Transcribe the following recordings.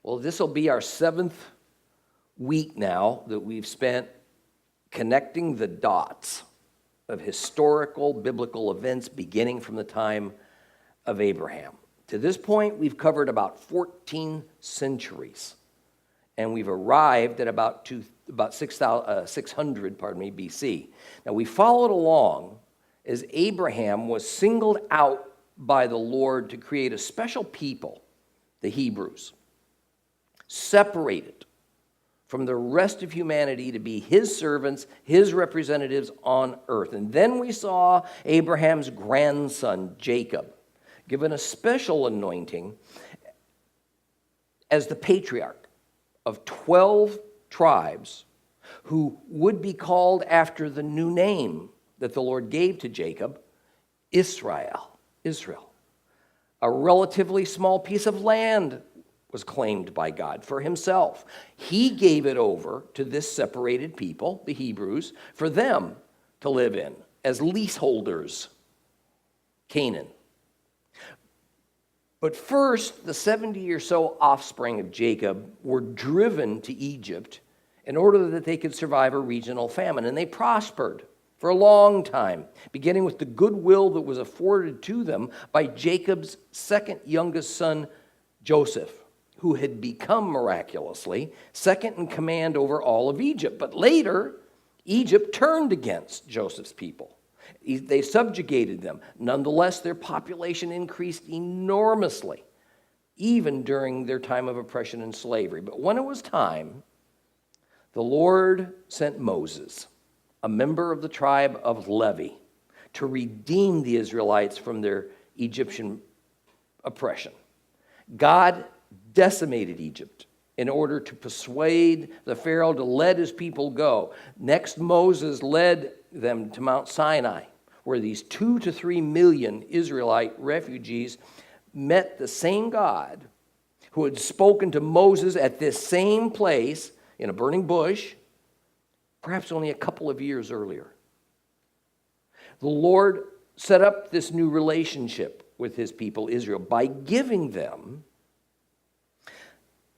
Well, this will be our 7th week now that we've spent connecting the dots of historical biblical events beginning from the time of Abraham. To this point, we've covered about 14 centuries, and we've arrived at about 600 BC. Now, we followed along as Abraham was singled out by the Lord to create a special people, the Hebrews, separated from the rest of humanity to be his servants, his representatives on earth. And then we saw Abraham's grandson, Jacob, given a special anointing as the patriarch of 12 tribes who would be called after the new name that the Lord gave to Jacob, Israel. A relatively small piece of land was claimed by God for himself. He gave it over to this separated people, the Hebrews, for them to live in as leaseholders, Canaan. But first, the 70 or so offspring of Jacob were driven to Egypt in order that they could survive a regional famine, and they prospered for a long time, beginning with the goodwill that was afforded to them by Jacob's second youngest son, Joseph, who had become miraculously second in command over all of Egypt. But later, Egypt turned against Joseph's people. They subjugated them. Nonetheless, their population increased enormously, even during their time of oppression and slavery. But when it was time, the Lord sent Moses, a member of the tribe of Levi, to redeem the Israelites from their Egyptian oppression. God decimated Egypt in order to persuade the Pharaoh to let his people go. Next, Moses led them to Mount Sinai, where these 2 to 3 million Israelite refugees met the same God who had spoken to Moses at this same place in a burning bush, perhaps only a couple of years earlier. The Lord set up this new relationship with his people, Israel, by giving them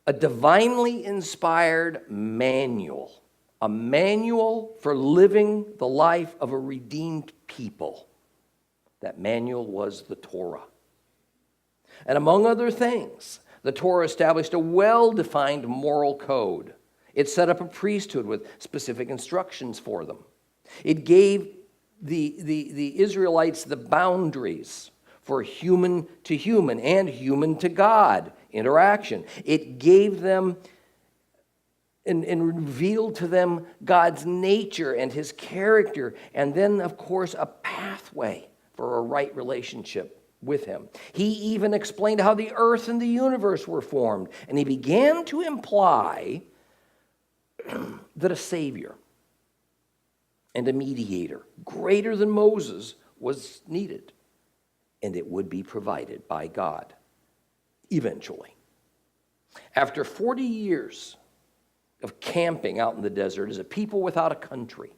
a divinely inspired manual, a manual for living the life of a redeemed people. That manual was the Torah. And among other things, the Torah established a well-defined moral code. It set up a priesthood with specific instructions for them. It gave the Israelites the boundaries for human to human and human to God interaction. It gave them and revealed to them God's nature and his character, and then, of course, a pathway for a right relationship with him. He even explained how the earth and the universe were formed, and he began to imply that a Savior and a mediator greater than Moses was needed, and it would be provided by God eventually. After 40 years of camping out in the desert as a people without a country,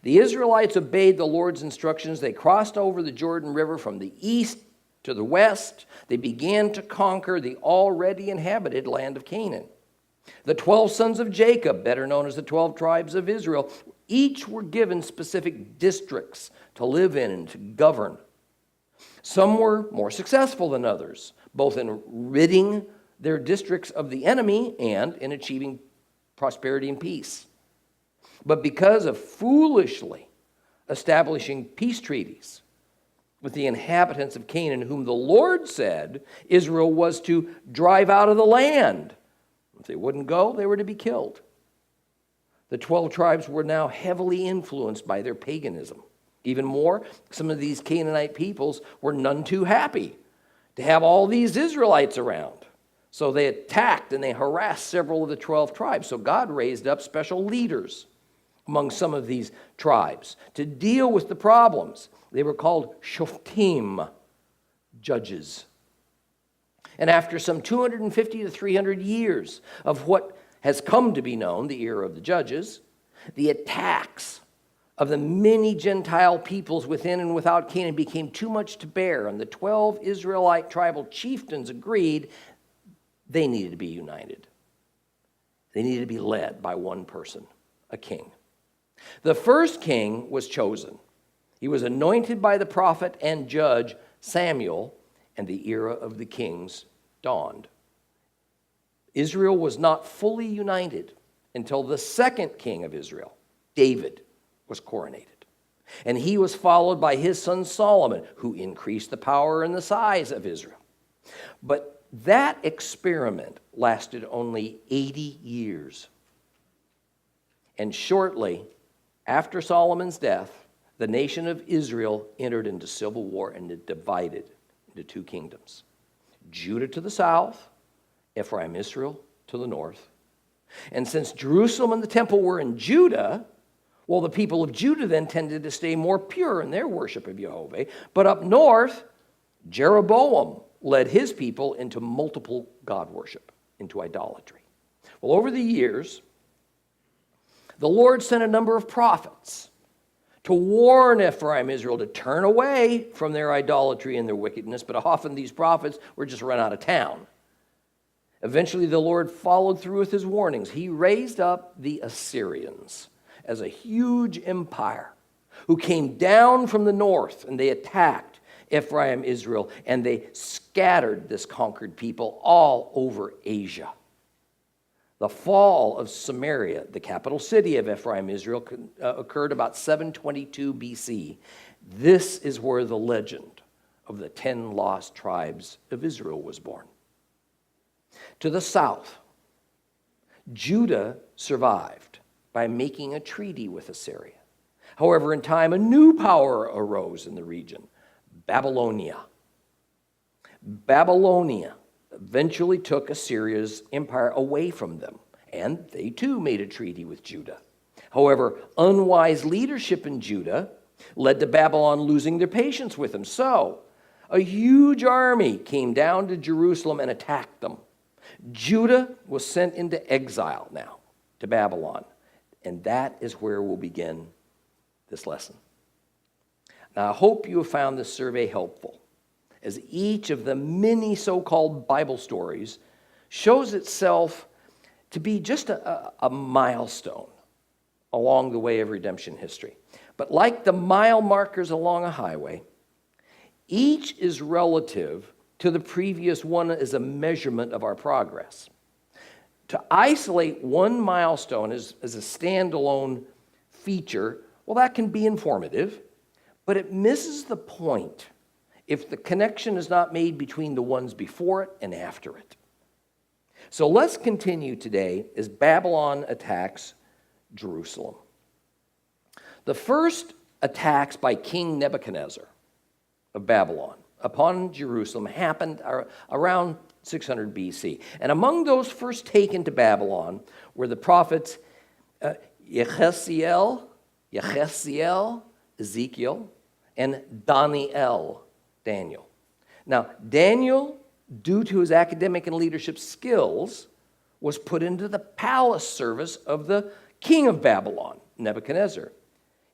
the Israelites obeyed the Lord's instructions. They crossed over the Jordan River from the east to the west. They began to conquer the already inhabited land of Canaan. The 12 sons of Jacob, better known as the 12 tribes of Israel, each were given specific districts to live in and to govern. Some were more successful than others, both in ridding their districts of the enemy and in achieving prosperity and peace. But because of foolishly establishing peace treaties with the inhabitants of Canaan, whom the Lord said Israel was to drive out of the land, if they wouldn't go, they were to be killed. The 12 tribes were now heavily influenced by their paganism. Even more, some of these Canaanite peoples were none too happy to have all these Israelites around. So they attacked and they harassed several of the 12 tribes. So God raised up special leaders among some of these tribes to deal with the problems. They were called shoftim, judges. And after some 250 to 300 years of what has come to be known, the era of the judges, the attacks of the many Gentile peoples within and without Canaan became too much to bear, and the 12 Israelite tribal chieftains agreed they needed to be united. They needed to be led by one person, a king. The first king was chosen. He was anointed by the prophet and judge Samuel, and the era of the kings dawned. Israel was not fully united until the second king of Israel, David, was coronated. And he was followed by his son Solomon, who increased the power and the size of Israel. But that experiment lasted only 80 years. And shortly after Solomon's death, the nation of Israel entered into civil war and it divided into two kingdoms. Judah to the south, Ephraim, Israel to the north. And since Jerusalem and the temple were in Judah, well, the people of Judah then tended to stay more pure in their worship of Jehovah. But up north, Jeroboam led his people into multiple god worship, into idolatry. Well, over the years, the Lord sent a number of prophets to warn Ephraim, Israel, to turn away from their idolatry and their wickedness, but often these prophets were just run out of town. Eventually, the Lord followed through with his warnings. He raised up the Assyrians as a huge empire who came down from the north, and they attacked Ephraim, Israel, and they scattered this conquered people all over Asia. The fall of Samaria, the capital city of Ephraim, Israel, occurred about 722 BC. This is where the legend of the 10 lost tribes of Israel was born. To the south, Judah survived by making a treaty with Assyria. However, in time, a new power arose in the region, Babylonia. Babylonia eventually took Assyria's empire away from them, and they too made a treaty with Judah. However, unwise leadership in Judah led to Babylon losing their patience with them. So, a huge army came down to Jerusalem and attacked them. Judah was sent into exile now to Babylon, and that is where we'll begin this lesson. Now, I hope you have found this survey helpful, as each of the many so-called Bible stories shows itself to be just a milestone along the way of redemption history. But like the mile markers along a highway, each is relative to the previous one as a measurement of our progress. To isolate one milestone as a standalone feature, well, that can be informative, but it misses the point if the connection is not made between the ones before it and after it. So let's continue today as Babylon attacks Jerusalem. The first attacks by King Nebuchadnezzar of Babylon upon Jerusalem happened around 600 BC. And among those first taken to Babylon were the prophets Yechezkel, Ezekiel, and Daniel. Now, Daniel, due to his academic and leadership skills, was put into the palace service of the king of Babylon, Nebuchadnezzar.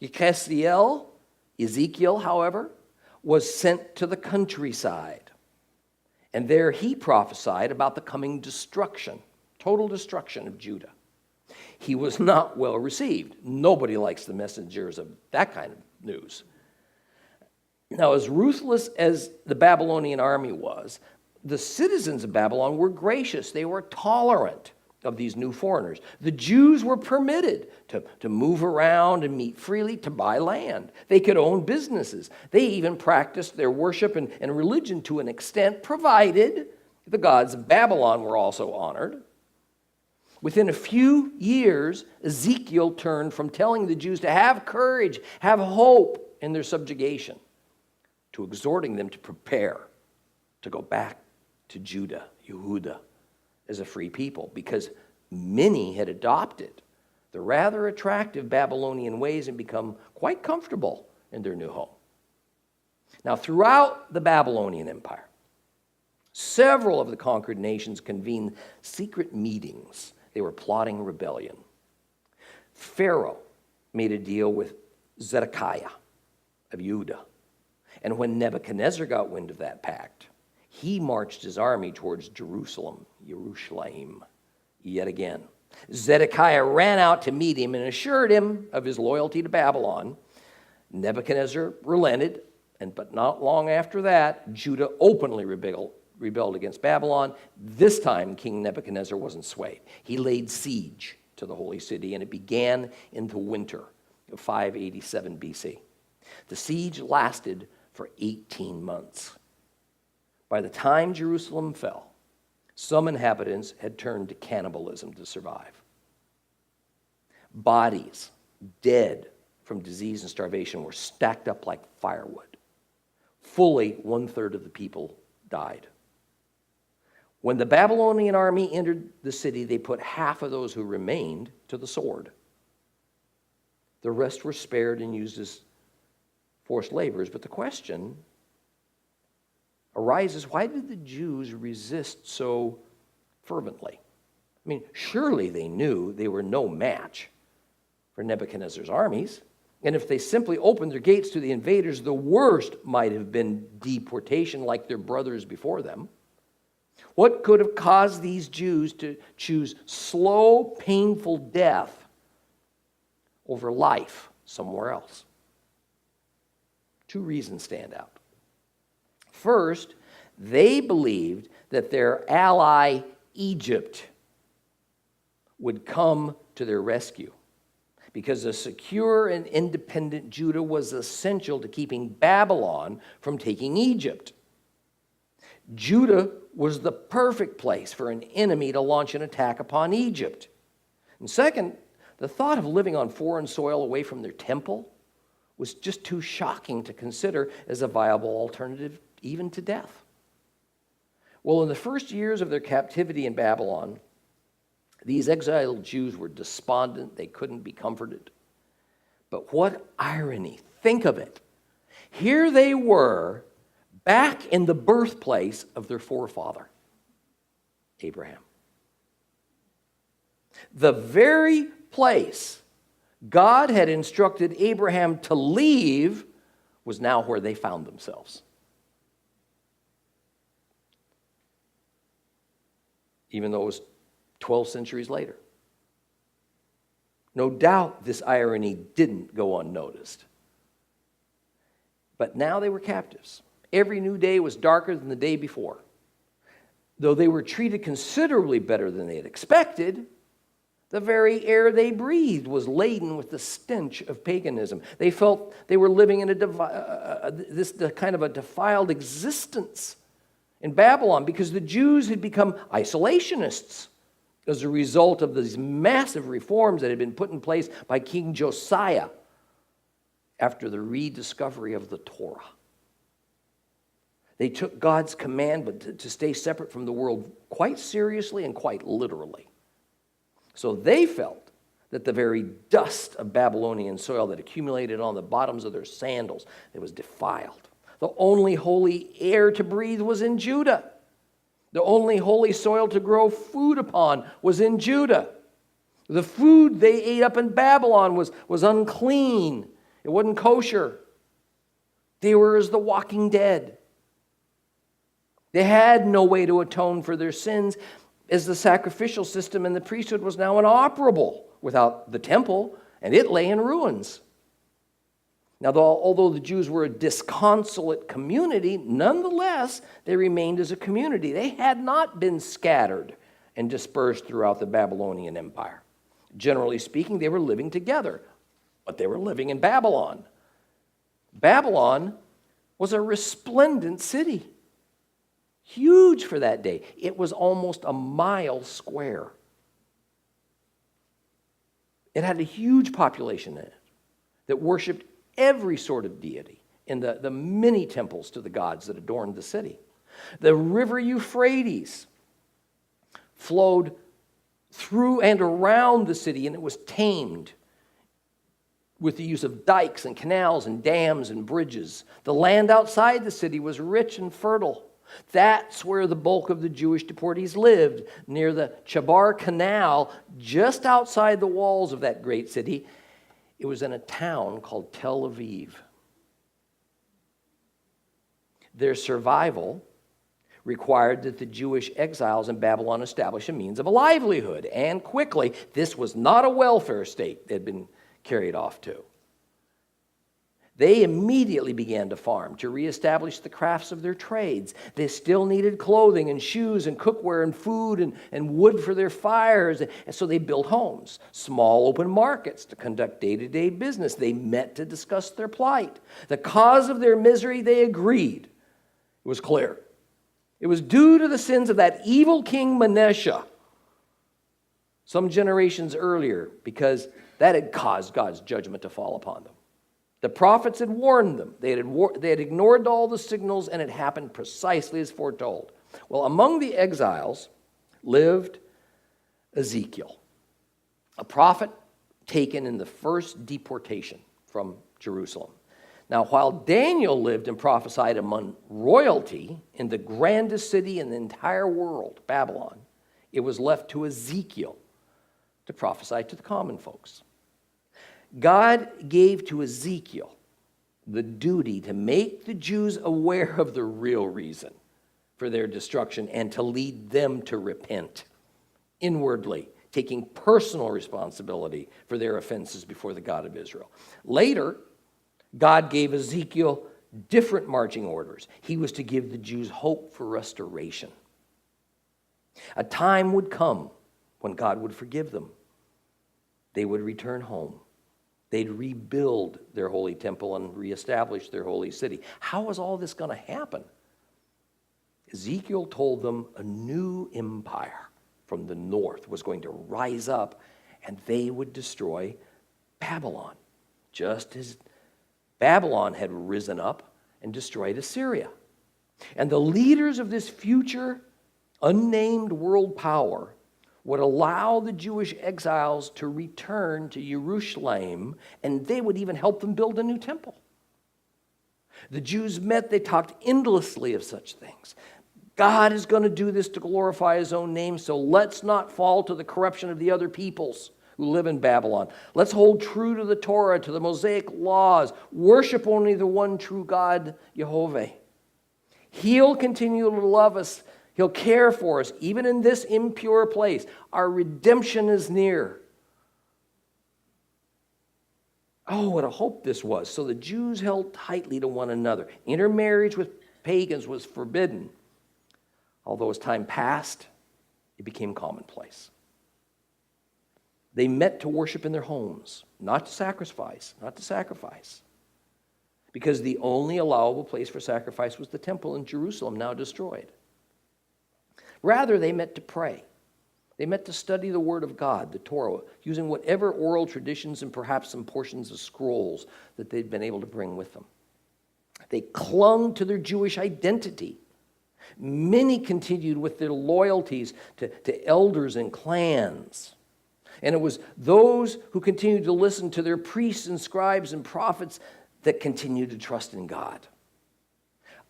Ezekiel, however, was sent to the countryside. And there he prophesied about the coming destruction, total destruction of Judah. He was not well received. Nobody likes the messengers of that kind of news. Now, as ruthless as the Babylonian army was, the citizens of Babylon were gracious. They were tolerant of these new foreigners. The Jews were permitted to move around and meet freely, to buy land. They could own businesses. They even practiced their worship and religion to an extent, provided the gods of Babylon were also honored. Within a few years, Ezekiel turned from telling the Jews to have courage, have hope in their subjugation, to exhorting them to prepare to go back to Judah, Yehudah, as a free people, because many had adopted the rather attractive Babylonian ways and become quite comfortable in their new home. Now, throughout the Babylonian Empire, several of the conquered nations convened secret meetings. They were plotting rebellion. Pharaoh made a deal with Zedekiah of Judah. And when Nebuchadnezzar got wind of that pact, he marched his army towards Jerusalem, yet again. Zedekiah ran out to meet him and assured him of his loyalty to Babylon. Nebuchadnezzar relented, but not long after that, Judah openly rebelled against Babylon. This time, King Nebuchadnezzar wasn't swayed. He laid siege to the holy city, and it began in the winter of 587 BC. The siege lasted for 18 months. By the time Jerusalem fell, some inhabitants had turned to cannibalism to survive. Bodies, dead from disease and starvation, were stacked up like firewood. Fully 1/3 of the people died. When the Babylonian army entered the city, they put half of those who remained to the sword. The rest were spared and used as forced laborers. But the question arises, why did the Jews resist so fervently? I mean, surely they knew they were no match for Nebuchadnezzar's armies. And if they simply opened their gates to the invaders, the worst might have been deportation like their brothers before them. What could have caused these Jews to choose slow, painful death over life somewhere else? Two reasons stand out. First, they believed that their ally, Egypt, would come to their rescue, because a secure and independent Judah was essential to keeping Babylon from taking Egypt. Judah was the perfect place for an enemy to launch an attack upon Egypt. And second, the thought of living on foreign soil away from their temple was just too shocking to consider as a viable alternative even to death. Well, in the first years of their captivity in Babylon, these exiled Jews were despondent. They couldn't be comforted. But what irony. Think of it. Here they were, back in the birthplace of their forefather, Abraham. The very place God had instructed Abraham to leave was now where they found themselves. Even though it was 12 centuries later. No doubt this irony didn't go unnoticed. But now they were captives. Every new day was darker than the day before. Though they were treated considerably better than they had expected, the very air they breathed was laden with the stench of paganism. They felt they were living in this kind of a defiled existence in Babylon because the Jews had become isolationists as a result of these massive reforms that had been put in place by King Josiah after the rediscovery of the Torah. They took God's command to stay separate from the world quite seriously and quite literally. So they felt that the very dust of Babylonian soil that accumulated on the bottoms of their sandals, it was defiled. The only holy air to breathe was in Judah. The only holy soil to grow food upon was in Judah. The food they ate up in Babylon was unclean. It wasn't kosher. They were as the walking dead. They had no way to atone for their sins, as the sacrificial system and the priesthood was now inoperable without the temple, and it lay in ruins. Now, although the Jews were a disconsolate community, nonetheless, they remained as a community. They had not been scattered and dispersed throughout the Babylonian Empire. Generally speaking, they were living together, but they were living in Babylon. Babylon was a resplendent city, huge for that day. It was almost a mile square. It had a huge population in it that worshiped every sort of deity in the many temples to the gods that adorned the city. The river Euphrates flowed through and around the city, and it was tamed with the use of dikes and canals and dams and bridges. The land outside the city was rich and fertile. That's where the bulk of the Jewish deportees lived, near the Chabar Canal, just outside the walls of that great city. It was in a town called Tel Aviv. Their survival required that the Jewish exiles in Babylon establish a means of a livelihood, and quickly. This was not a welfare state they had been carried off to. They immediately began to farm, to reestablish the crafts of their trades. They still needed clothing and shoes and cookware and food and wood for their fires. And so they built homes, small open markets to conduct day-to-day business. They met to discuss their plight. The cause of their misery, they agreed. It was clear. It was due to the sins of that evil king Manasseh some generations earlier, because that had caused God's judgment to fall upon them. The prophets had warned them. They had ignored all the signals, and it happened precisely as foretold. Well, among the exiles lived Ezekiel, a prophet taken in the first deportation from Jerusalem. Now, while Daniel lived and prophesied among royalty in the grandest city in the entire world, Babylon, it was left to Ezekiel to prophesy to the common folks. God gave to Ezekiel the duty to make the Jews aware of the real reason for their destruction and to lead them to repent inwardly, taking personal responsibility for their offenses before the God of Israel. Later, God gave Ezekiel different marching orders. He was to give the Jews hope for restoration. A time would come when God would forgive them. They would return home. They'd rebuild their holy temple and reestablish their holy city. How was all this going to happen? Ezekiel told them a new empire from the north was going to rise up, and they would destroy Babylon, just as Babylon had risen up and destroyed Assyria. And the leaders of this future unnamed world power would allow the Jewish exiles to return to Jerusalem, and they would even help them build a new temple. The Jews met, they talked endlessly of such things. God is going to do this to glorify his own name, so let's not fall to the corruption of the other peoples who live in Babylon. Let's hold true to the Torah, to the Mosaic laws. Worship only the one true God, Jehovah. He'll continue to love us. He'll care for us, even in this impure place. Our redemption is near. Oh, what a hope this was. So the Jews held tightly to one another. Intermarriage with pagans was forbidden. Although as time passed, it became commonplace. They met to worship in their homes, not to sacrifice, because the only allowable place for sacrifice was the temple in Jerusalem, now destroyed. Rather, they met to pray. They met to study the Word of God, the Torah, using whatever oral traditions and perhaps some portions of scrolls that they'd been able to bring with them. They clung to their Jewish identity. Many continued with their loyalties to elders and clans. And it was those who continued to listen to their priests and scribes and prophets that continued to trust in God.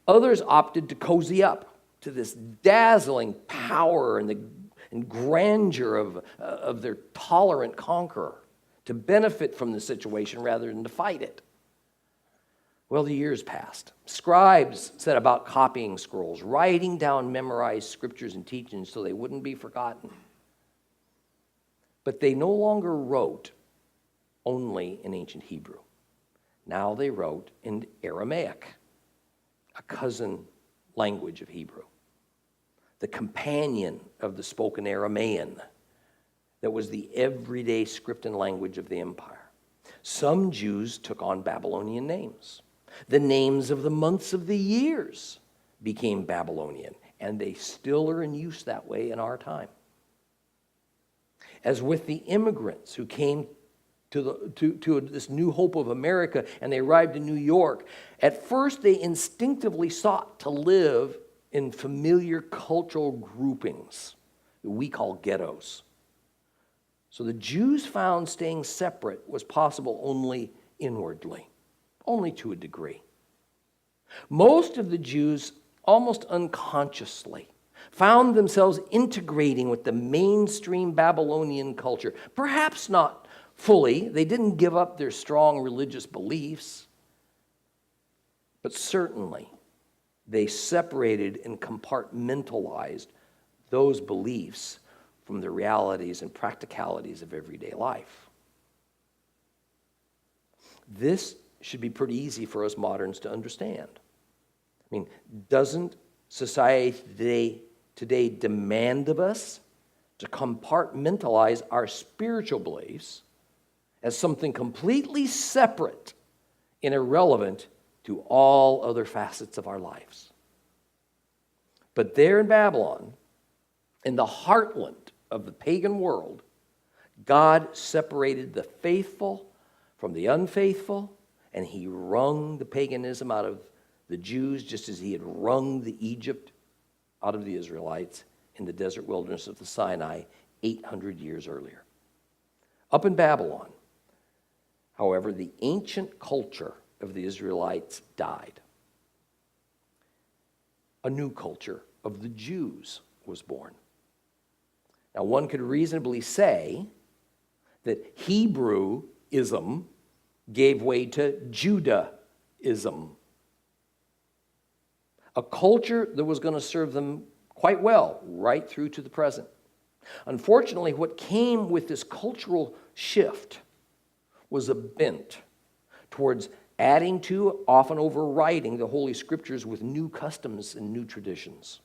Others opted to cozy up to this dazzling power and grandeur of their tolerant conqueror, to benefit from the situation rather than to fight it. Well, the years passed. Scribes set about copying scrolls, writing down memorized scriptures and teachings so they wouldn't be forgotten. But they no longer wrote only in ancient Hebrew. Now they wrote in Aramaic, a cousin language of Hebrew, the companion of the spoken Aramaean that was the everyday script and language of the empire. Some Jews took on Babylonian names. The names of the months of the years became Babylonian, and they still are in use that way in our time. As with the immigrants who came to this new hope of America, and they arrived in New York, at first they instinctively sought to live in familiar cultural groupings that we call ghettos. So the Jews found staying separate was possible only inwardly, only to a degree. Most of the Jews, almost unconsciously, found themselves integrating with the mainstream Babylonian culture. Perhaps not fully. They didn't give up their strong religious beliefs. But certainly, they separated and compartmentalized those beliefs from the realities and practicalities of everyday life. This should be pretty easy for us moderns to understand. I mean, doesn't society today demand of us to compartmentalize our spiritual beliefs as something completely separate and irrelevant to all other facets of our lives? But there in Babylon, in the heartland of the pagan world, God separated the faithful from the unfaithful, and he wrung the paganism out of the Jews just as he had wrung the Egypt out of the Israelites in the desert wilderness of the Sinai 800 years earlier. Up in Babylon, however, the ancient culture of the Israelites died. A new culture of the Jews was born. Now, one could reasonably say that Hebrewism gave way to Judaism, a culture that was going to serve them quite well right through to the present. Unfortunately, what came with this cultural shift was a bent towards adding to, often overriding, the Holy Scriptures with new customs and new traditions.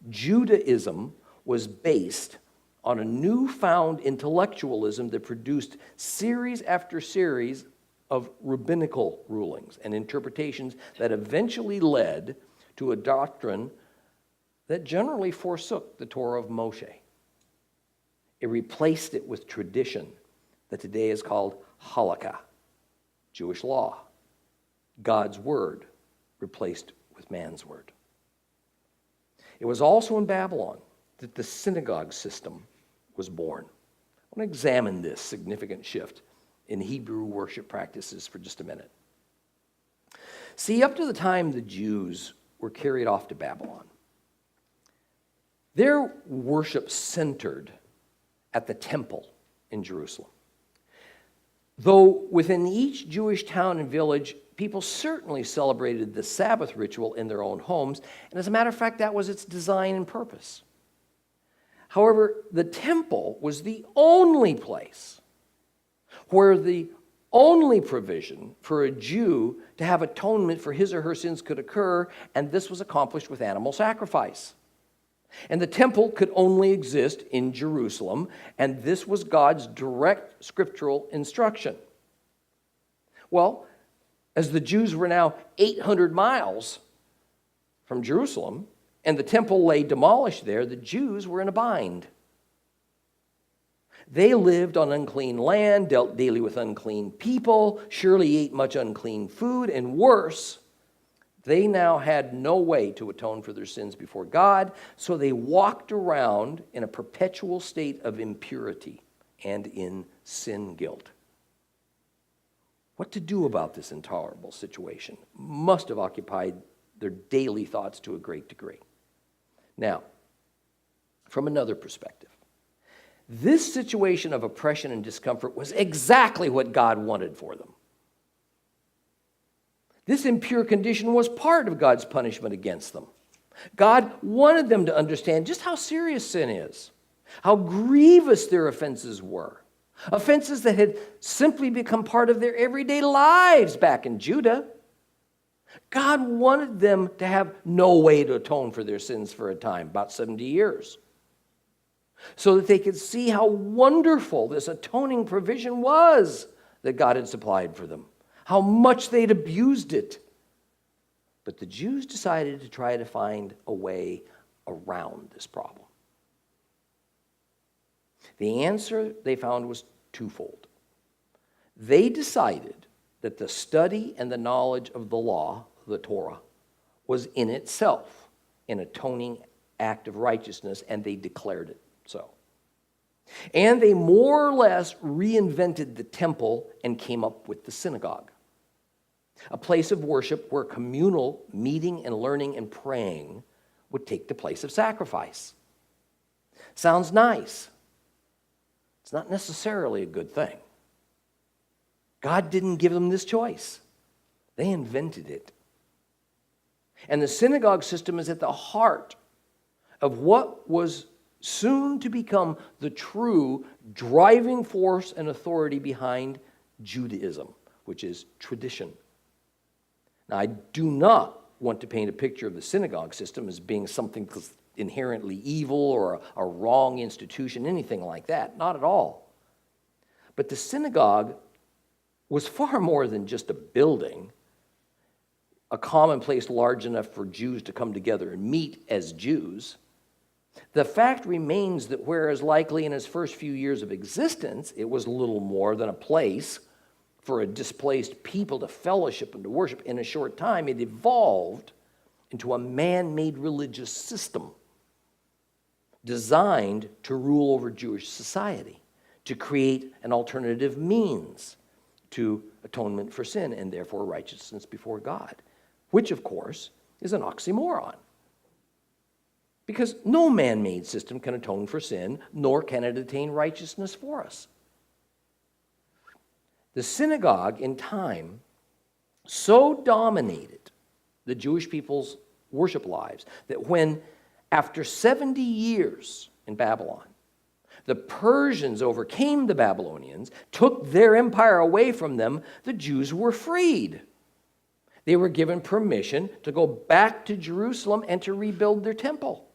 Judaism was based on a newfound intellectualism that produced series after series of rabbinical rulings and interpretations that eventually led to a doctrine that generally forsook the Torah of Moshe. It replaced it with tradition that today is called halakha, Jewish law. God's word replaced with man's word. It was also in Babylon that the synagogue system was born. I want to examine this significant shift in Hebrew worship practices for just a minute. See, up to the time the Jews were carried off to Babylon, their worship centered at the temple in Jerusalem. Though within each Jewish town and village, people certainly celebrated the Sabbath ritual in their own homes, and as a matter of fact, that was its design and purpose. However, the temple was the only place where the only provision for a Jew to have atonement for his or her sins could occur, and this was accomplished with animal sacrifice. And the temple could only exist in Jerusalem, and this was God's direct scriptural instruction. Well, as the Jews were now 800 miles from Jerusalem, and the temple lay demolished there, the Jews were in a bind. They lived on unclean land, dealt daily with unclean people, surely ate much unclean food, and worse, they now had no way to atone for their sins before God, so they walked around in a perpetual state of impurity and in sin guilt. What to do about this intolerable situation must have occupied their daily thoughts to a great degree. Now, from another perspective, this situation of oppression and discomfort was exactly what God wanted for them. This impure condition was part of God's punishment against them. God wanted them to understand just how serious sin is, how grievous their offenses were, offenses that had simply become part of their everyday lives back in Judah. God wanted them to have no way to atone for their sins for a time, about 70 years, so that they could see how wonderful this atoning provision was that God had supplied for them, how much they'd abused it. But the Jews decided to try to find a way around this problem. The answer they found was twofold. They decided that the study and the knowledge of the law, the Torah, was in itself an atoning act of righteousness, and they declared it so. And they more or less reinvented the temple and came up with the synagogue, a place of worship where communal meeting and learning and praying would take the place of sacrifice. Sounds nice. It's not necessarily a good thing. God didn't give them this choice. They invented it. And the synagogue system is at the heart of what was soon to become the true driving force and authority behind Judaism, which is tradition. Now, I do not want to paint a picture of the synagogue system as being something inherently evil or a wrong institution, anything like that. Not at all. But the synagogue was far more than just a building, a common place large enough for Jews to come together and meet as Jews. The fact remains that whereas likely in its first few years of existence, it was little more than a place for a displaced people to fellowship and to worship, in a short time, it evolved into a man-made religious system designed to rule over Jewish society, to create an alternative means to atonement for sin and therefore righteousness before God, which, of course, is an oxymoron. Because no man-made system can atone for sin, nor can it attain righteousness for us. The synagogue, in time, so dominated the Jewish people's worship lives that when, after 70 years in Babylon, the Persians overcame the Babylonians, took their empire away from them, the Jews were freed. They were given permission to go back to Jerusalem and to rebuild their temple.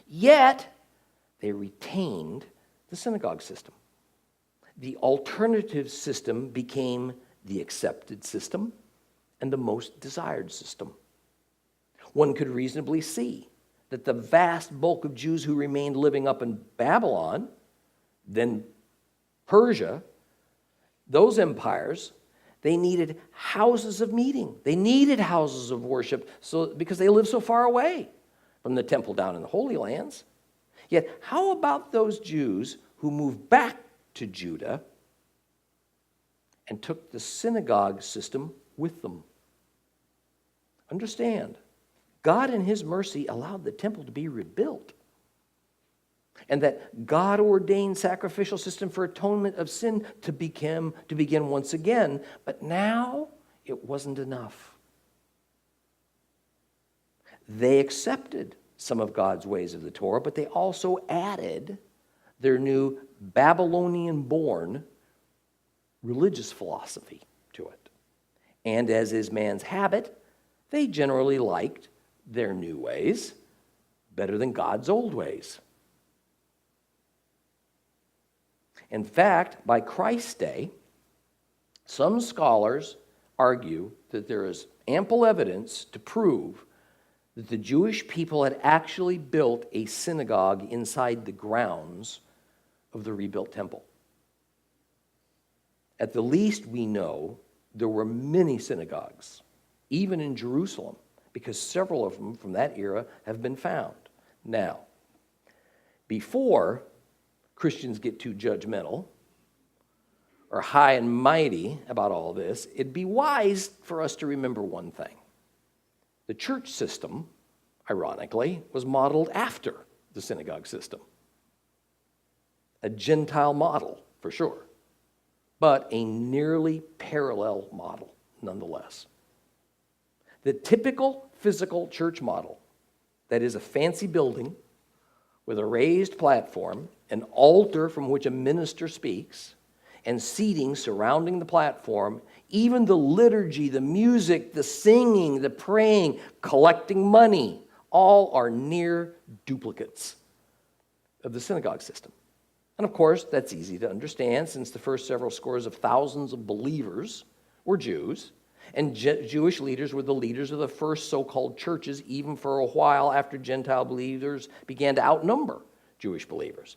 Yet, they retained the synagogue system. The alternative system became the accepted system and the most desired system. One could reasonably see that the vast bulk of Jews who remained living up in Babylon, then Persia, those empires, they needed houses of meeting. They needed houses of worship because they lived so far away from the temple down in the Holy Lands. Yet, how about those Jews who moved back to Judah and took the synagogue system with them? Understand, God in his mercy allowed the temple to be rebuilt, and that God-ordained sacrificial system for atonement of sin to begin once again. But now it wasn't enough. They accepted some of God's ways of the Torah, but they also added their new Babylonian-born religious philosophy to it. And as is man's habit, they generally liked their new ways better than God's old ways. In fact, by Christ's day, some scholars argue that there is ample evidence to prove that the Jewish people had actually built a synagogue inside the grounds of the rebuilt temple. At the least, we know there were many synagogues, even in Jerusalem, because several of them from that era have been found. Now, before Christians get too judgmental or high and mighty about all this, it'd be wise for us to remember one thing. The church system, ironically, was modeled after the synagogue system. A Gentile model, for sure, but a nearly parallel model, nonetheless. The typical physical church model, that is a fancy building with a raised platform, an altar from which a minister speaks, and seating surrounding the platform, even the liturgy, the music, the singing, the praying, collecting money, all are near duplicates of the synagogue system. And of course, that's easy to understand since the first several scores of thousands of believers were Jews, and Jewish leaders were the leaders of the first so-called churches, even for a while after Gentile believers began to outnumber Jewish believers.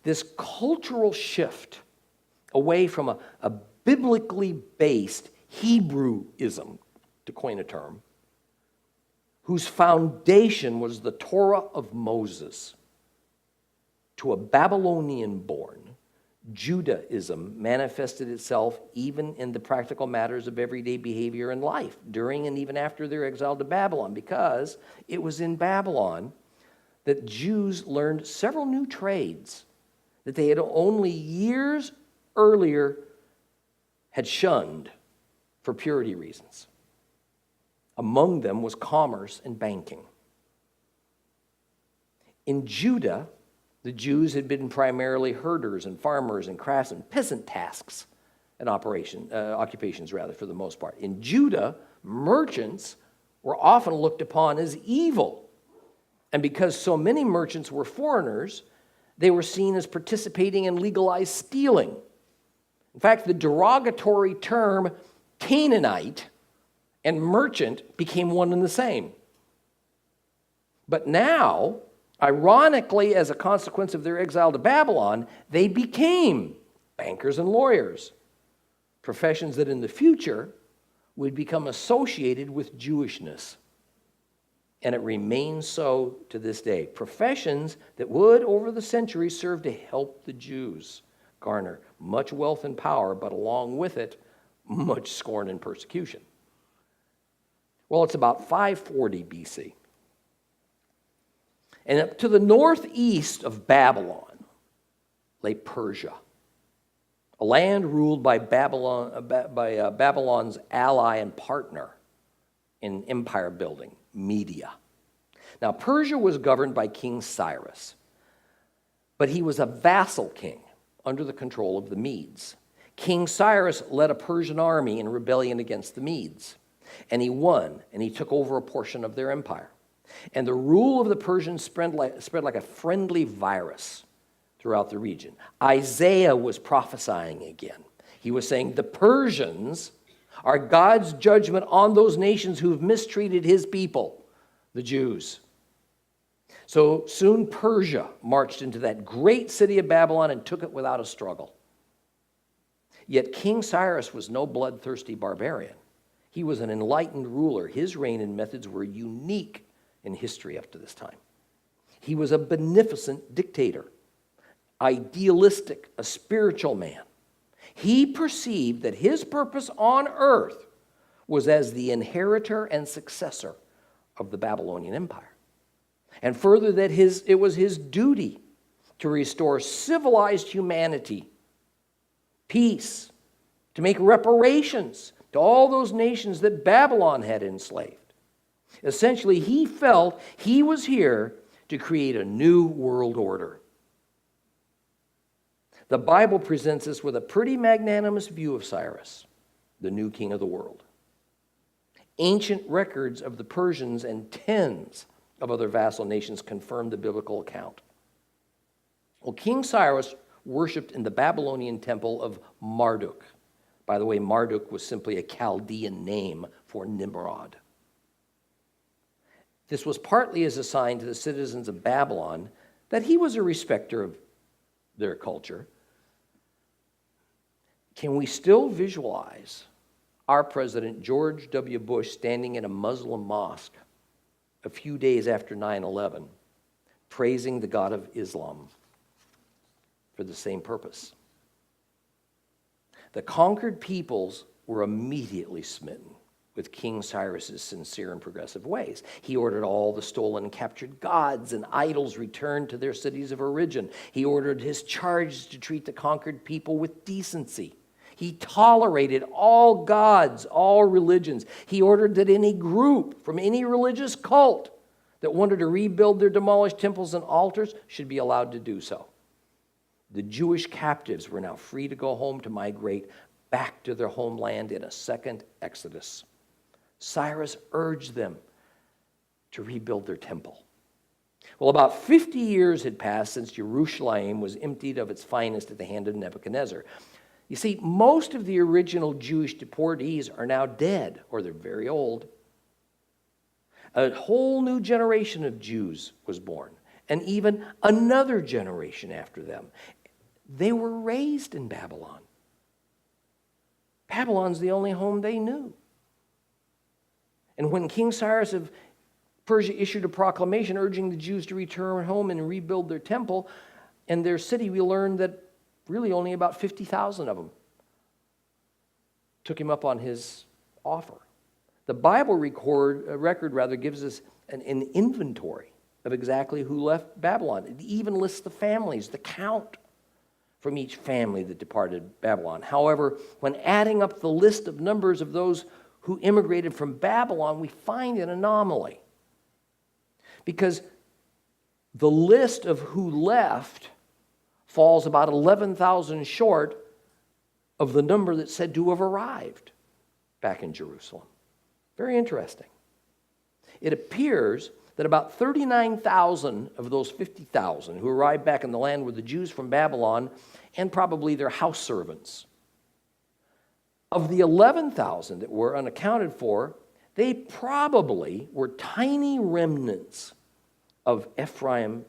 This cultural shift away from a biblically based Hebrewism, to coin a term, whose foundation was the Torah of Moses, to a Babylonian-born Judaism manifested itself even in the practical matters of everyday behavior and life during and even after their exile to Babylon, because it was in Babylon that Jews learned several new trades that they had only years earlier had shunned for purity reasons. Among them was commerce and banking. In Judah, the Jews had been primarily herders and farmers and craftsmen, peasant tasks and occupations for the most part. In Judah, merchants were often looked upon as evil. And because so many merchants were foreigners, they were seen as participating in legalized stealing. In fact, the derogatory term Canaanite and merchant became one and the same. But now, ironically, as a consequence of their exile to Babylon, they became bankers and lawyers, professions that in the future would become associated with Jewishness. And it remains so to this day. Professions that would, over the centuries, serve to help the Jews garner much wealth and power, but along with it, much scorn and persecution. Well, it's about 540 BC. And up to the northeast of Babylon lay Persia, a land ruled by Babylon's ally and partner in empire building, Media. Now, Persia was governed by King Cyrus, but he was a vassal king under the control of the Medes. King Cyrus led a Persian army in rebellion against the Medes, and he won, and he took over a portion of their empire. And the rule of the Persians spread like a friendly virus throughout the region. Isaiah was prophesying again. He was saying, the Persians are God's judgment on those nations who've mistreated his people, the Jews. So soon Persia marched into that great city of Babylon and took it without a struggle. Yet King Cyrus was no bloodthirsty barbarian. He was an enlightened ruler. His reign and methods were unique in history up to this time. He was a beneficent dictator, idealistic, a spiritual man. He perceived that his purpose on earth was as the inheritor and successor of the Babylonian Empire. And further, that it was his duty to restore civilized humanity, peace, to make reparations to all those nations that Babylon had enslaved. Essentially, he felt he was here to create a new world order. The Bible presents us with a pretty magnanimous view of Cyrus, the new king of the world. Ancient records of the Persians and tens of other vassal nations confirm the biblical account. Well, King Cyrus worshipped in the Babylonian temple of Marduk. By the way, Marduk was simply a Chaldean name for Nimrod. This was partly as a sign to the citizens of Babylon that he was a respecter of their culture. Can we still visualize our President George W. Bush standing in a Muslim mosque a few days after 9/11, praising the God of Islam for the same purpose? The conquered peoples were immediately smitten with King Cyrus's sincere and progressive ways. He ordered all the stolen and captured gods and idols returned to their cities of origin. He ordered his charges to treat the conquered people with decency. He tolerated all gods, all religions. He ordered that any group from any religious cult that wanted to rebuild their demolished temples and altars should be allowed to do so. The Jewish captives were now free to go home, to migrate back to their homeland in a second exodus. Cyrus urged them to rebuild their temple. Well, about 50 years had passed since Jerusalem was emptied of its finest at the hand of Nebuchadnezzar. You see, most of the original Jewish deportees are now dead, or they're very old. A whole new generation of Jews was born, and even another generation after them. They were raised in Babylon. Babylon's the only home they knew. And when King Cyrus of Persia issued a proclamation urging the Jews to return home and rebuild their temple and their city, we learned that really only about 50,000 of them took him up on his offer. The Bible record gives us an inventory of exactly who left Babylon. It even lists the families, the count from each family that departed Babylon. However, when adding up the list of numbers of those who immigrated from Babylon, we find an anomaly. Because the list of who left falls about 11,000 short of the number that's said to have arrived back in Jerusalem. Very interesting. It appears that about 39,000 of those 50,000 who arrived back in the land were the Jews from Babylon and probably their house servants. Of the 11,000 that were unaccounted for, they probably were tiny remnants of Ephraim,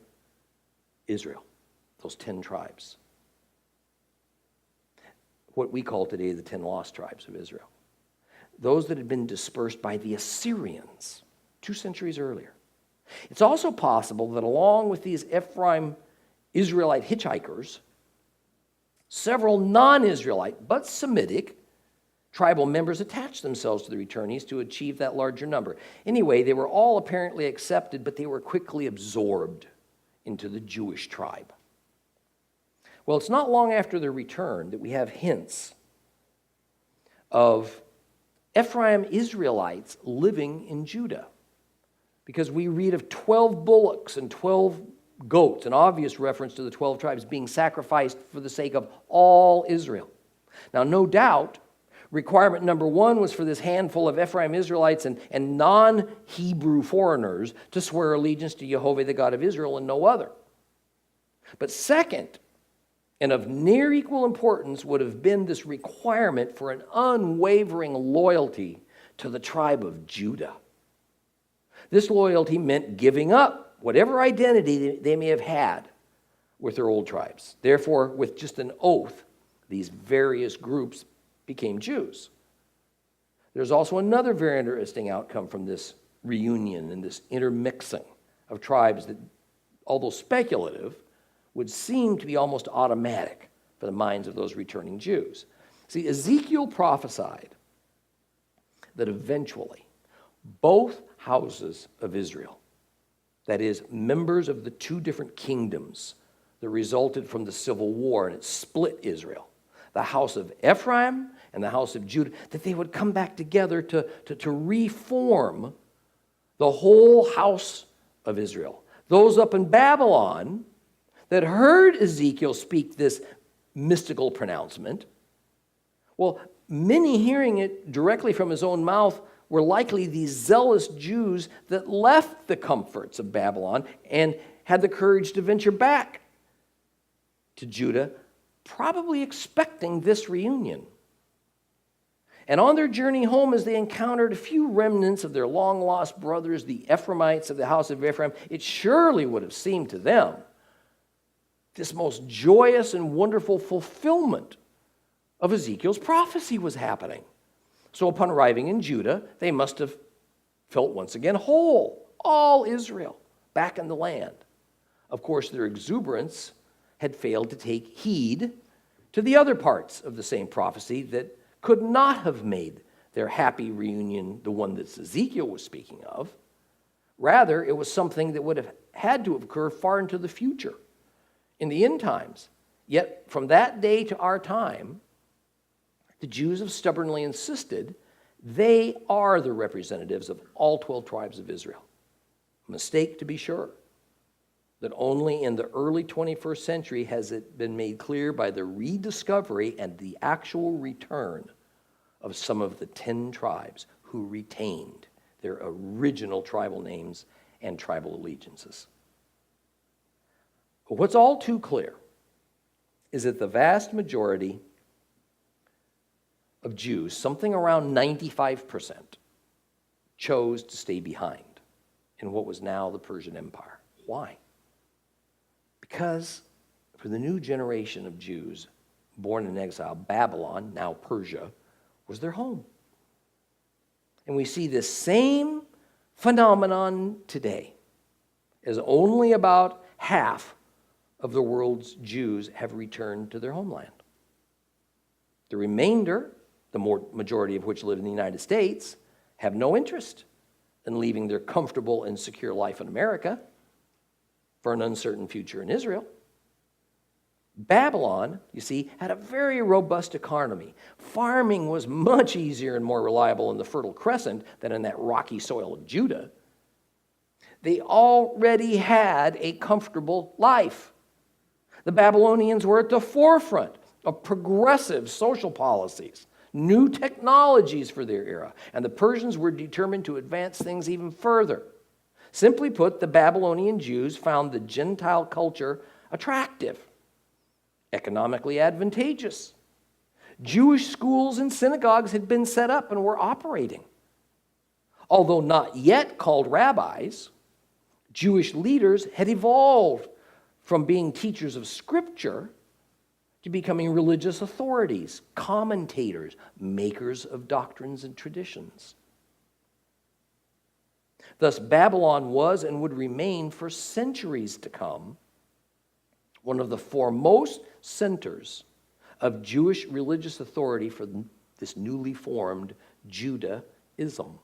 Israel, those 10 tribes. What we call today the 10 lost tribes of Israel. Those that had been dispersed by the Assyrians 2 centuries earlier. It's also possible that along with these Ephraim Israelite hitchhikers, several non-Israelite but Semitic tribal members attached themselves to the returnees to achieve that larger number. Anyway, they were all apparently accepted, but they were quickly absorbed into the Jewish tribe. Well, it's not long after their return that we have hints of Ephraim Israelites living in Judah, because we read of 12 bullocks and 12 goats, an obvious reference to the 12 tribes being sacrificed for the sake of all Israel. Now, no doubt, requirement number one was for this handful of Ephraim Israelites and non-Hebrew foreigners to swear allegiance to Jehovah, the God of Israel, and no other. But second, and of near equal importance, would have been this requirement for an unwavering loyalty to the tribe of Judah. This loyalty meant giving up whatever identity they may have had with their old tribes. Therefore, with just an oath, these various groups became Jews. There's also another very interesting outcome from this reunion and this intermixing of tribes that, although speculative, would seem to be almost automatic for the minds of those returning Jews. See, Ezekiel prophesied that eventually both houses of Israel, that is, members of the 2 different kingdoms that resulted from the civil war and it split Israel, the house of Ephraim and the house of Judah, that they would come back together to reform the whole house of Israel. Those up in Babylon that heard Ezekiel speak this mystical pronouncement, well, many hearing it directly from his own mouth were likely these zealous Jews that left the comforts of Babylon and had the courage to venture back to Judah, probably expecting this reunion. And on their journey home, as they encountered a few remnants of their long-lost brothers, the Ephraimites of the house of Ephraim, it surely would have seemed to them this most joyous and wonderful fulfillment of Ezekiel's prophecy was happening. So upon arriving in Judah, they must have felt once again whole, all Israel, back in the land. Of course, their exuberance had failed to take heed to the other parts of the same prophecy that could not have made their happy reunion the one that Ezekiel was speaking of. Rather, it was something that would have had to occur far into the future, in the end times. Yet, from that day to our time, the Jews have stubbornly insisted they are the representatives of all 12 tribes of Israel. A mistake, to be sure, that only in the early 21st century has it been made clear by the rediscovery and the actual return of some of the 10 tribes who retained their original tribal names and tribal allegiances. But what's all too clear is that the vast majority of Jews, something around 95%, chose to stay behind in what was now the Persian Empire. Why? Because for the new generation of Jews born in exile, Babylon, now Persia, was their home. And we see this same phenomenon today, as only about half of the world's Jews have returned to their homeland. The remainder, the majority of which live in the United States, have no interest in leaving their comfortable and secure life in America for an uncertain future in Israel. Babylon, you see, had a very robust economy. Farming was much easier and more reliable in the Fertile Crescent than in that rocky soil of Judah. They already had a comfortable life. The Babylonians were at the forefront of progressive social policies, new technologies for their era, and the Persians were determined to advance things even further. Simply put, the Babylonian Jews found the Gentile culture attractive, economically advantageous. Jewish schools and synagogues had been set up and were operating. Although not yet called rabbis, Jewish leaders had evolved from being teachers of Scripture to becoming religious authorities, commentators, makers of doctrines and traditions. Thus, Babylon was and would remain for centuries to come one of the foremost centers of Jewish religious authority for this newly formed Judaism.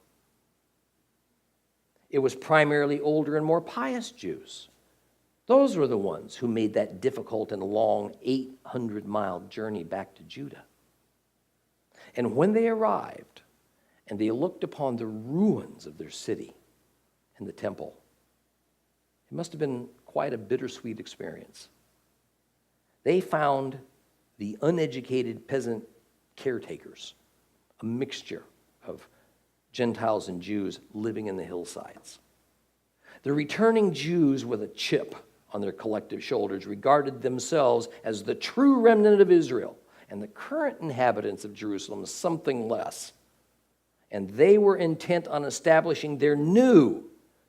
It was primarily older and more pious Jews. Those were the ones who made that difficult and long 800-mile journey back to Judah. And when they arrived and they looked upon the ruins of their city and the temple, it must have been quite a bittersweet experience. They found the uneducated peasant caretakers, a mixture of Gentiles and Jews living in the hillsides. The returning Jews with a chip on their collective shoulders regarded themselves as the true remnant of Israel, and the current inhabitants of Jerusalem as something less. And they were intent on establishing their new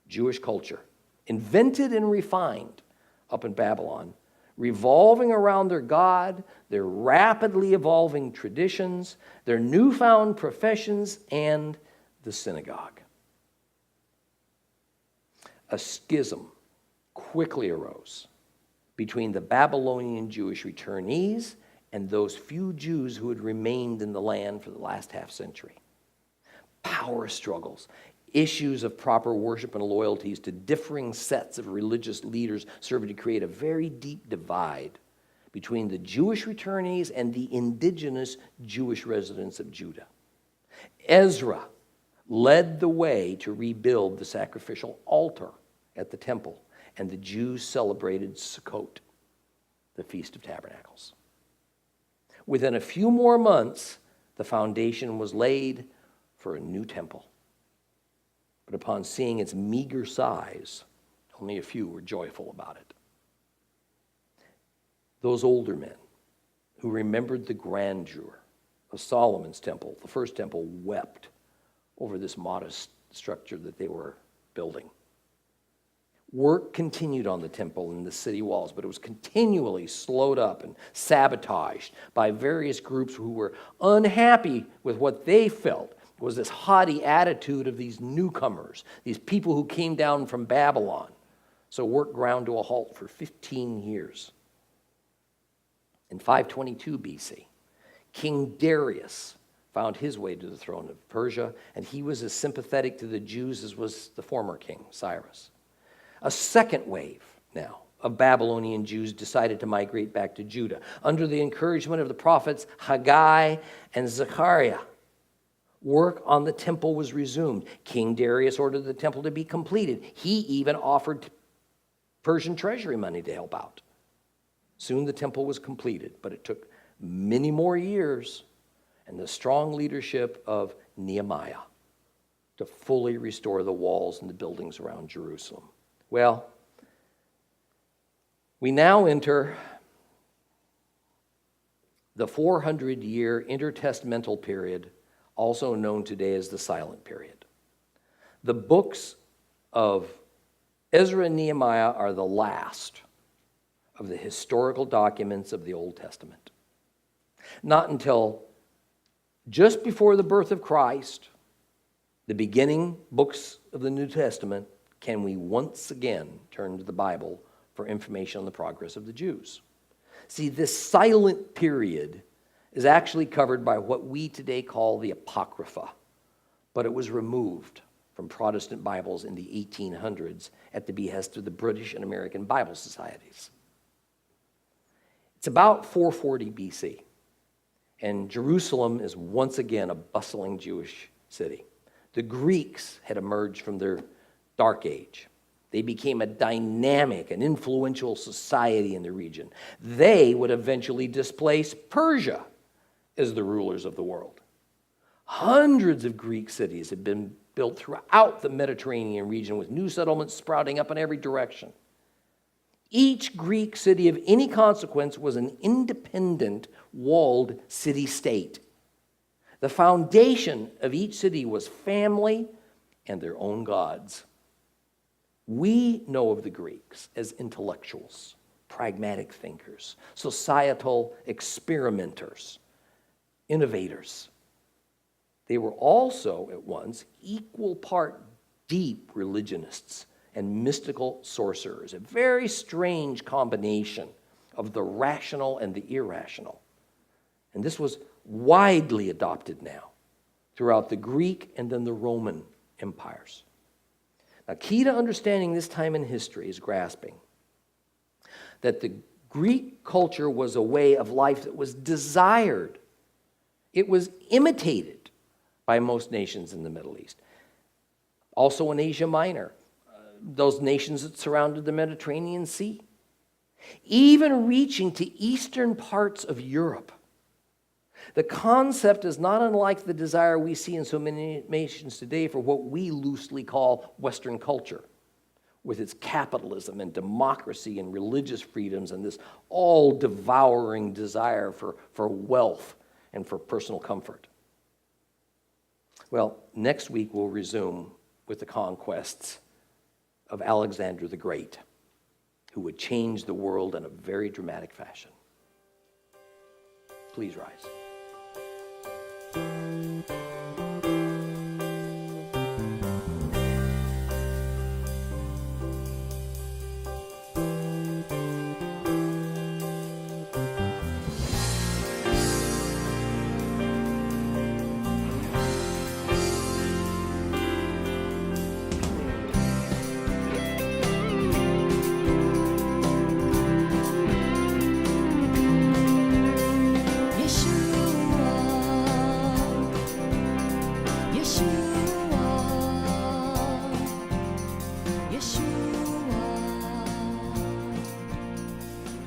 Jewish culture, invented and refined up in Babylon, revolving around their God, their rapidly evolving traditions, their newfound professions, and the synagogue. A schism quickly arose between the Babylonian Jewish returnees and those few Jews who had remained in the land for the last half century. Power struggles, issues of proper worship and loyalties to differing sets of religious leaders served to create a very deep divide between the Jewish returnees and the indigenous Jewish residents of Judah. Ezra led the way to rebuild the sacrificial altar at the temple, and the Jews celebrated Sukkot, the Feast of Tabernacles. Within a few more months, the foundation was laid for a new temple. But upon seeing its meager size, only a few were joyful about it. Those older men who remembered the grandeur of Solomon's temple, the first temple, wept over this modest structure that they were building. Work continued on the temple and the city walls, but it was continually slowed up and sabotaged by various groups who were unhappy with what they felt was this haughty attitude of these newcomers, these people who came down from Babylon. So work ground to a halt for 15 years. In 522 BC, King Darius found his way to the throne of Persia, and he was as sympathetic to the Jews as was the former king, Cyrus. A second wave now of Babylonian Jews decided to migrate back to Judah under the encouragement of the prophets Haggai and Zechariah. Work on the temple was resumed. King Darius ordered the temple to be completed. He even offered Persian treasury money to help out. Soon the temple was completed, but it took many more years and the strong leadership of Nehemiah to fully restore the walls and the buildings around Jerusalem. Well, we now enter the 400-year intertestamental period, also known today as the silent period. The books of Ezra and Nehemiah are the last of the historical documents of the Old Testament. Not until just before the birth of Christ, the beginning books of the New Testament, can we once again turn to the Bible for information on the progress of the Jews. See, this silent period is actually covered by what we today call the Apocrypha, but it was removed from Protestant Bibles in the 1800s at the behest of the British and American Bible Societies. It's about 440 BC, and Jerusalem is once again a bustling Jewish city. The Greeks had emerged from their dark age. They became a dynamic and influential society in the region. They would eventually displace Persia as the rulers of the world. Hundreds of Greek cities had been built throughout the Mediterranean region, with new settlements sprouting up in every direction. Each Greek city of any consequence was an independent, walled city-state. The foundation of each city was family and their own gods. We know of the Greeks as intellectuals, pragmatic thinkers, societal experimenters, innovators. They were also at once equal part deep religionists and mystical sorcerers, a very strange combination of the rational and the irrational. And this was widely adopted now throughout the Greek and then the Roman empires. Now, key to understanding this time in history is grasping that the Greek culture was a way of life that was desired. It was imitated by most nations in the Middle East. Also in Asia Minor, those nations that surrounded the Mediterranean Sea, even reaching to eastern parts of Europe. The concept is not unlike the desire we see in so many nations today for what we loosely call Western culture, with its capitalism and democracy and religious freedoms and this all-devouring desire for wealth and for personal comfort. Well, next week we'll resume with the conquests of Alexander the Great, who would change the world in a very dramatic fashion. Please rise.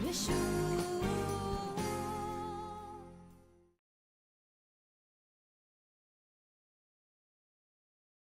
Yeshua.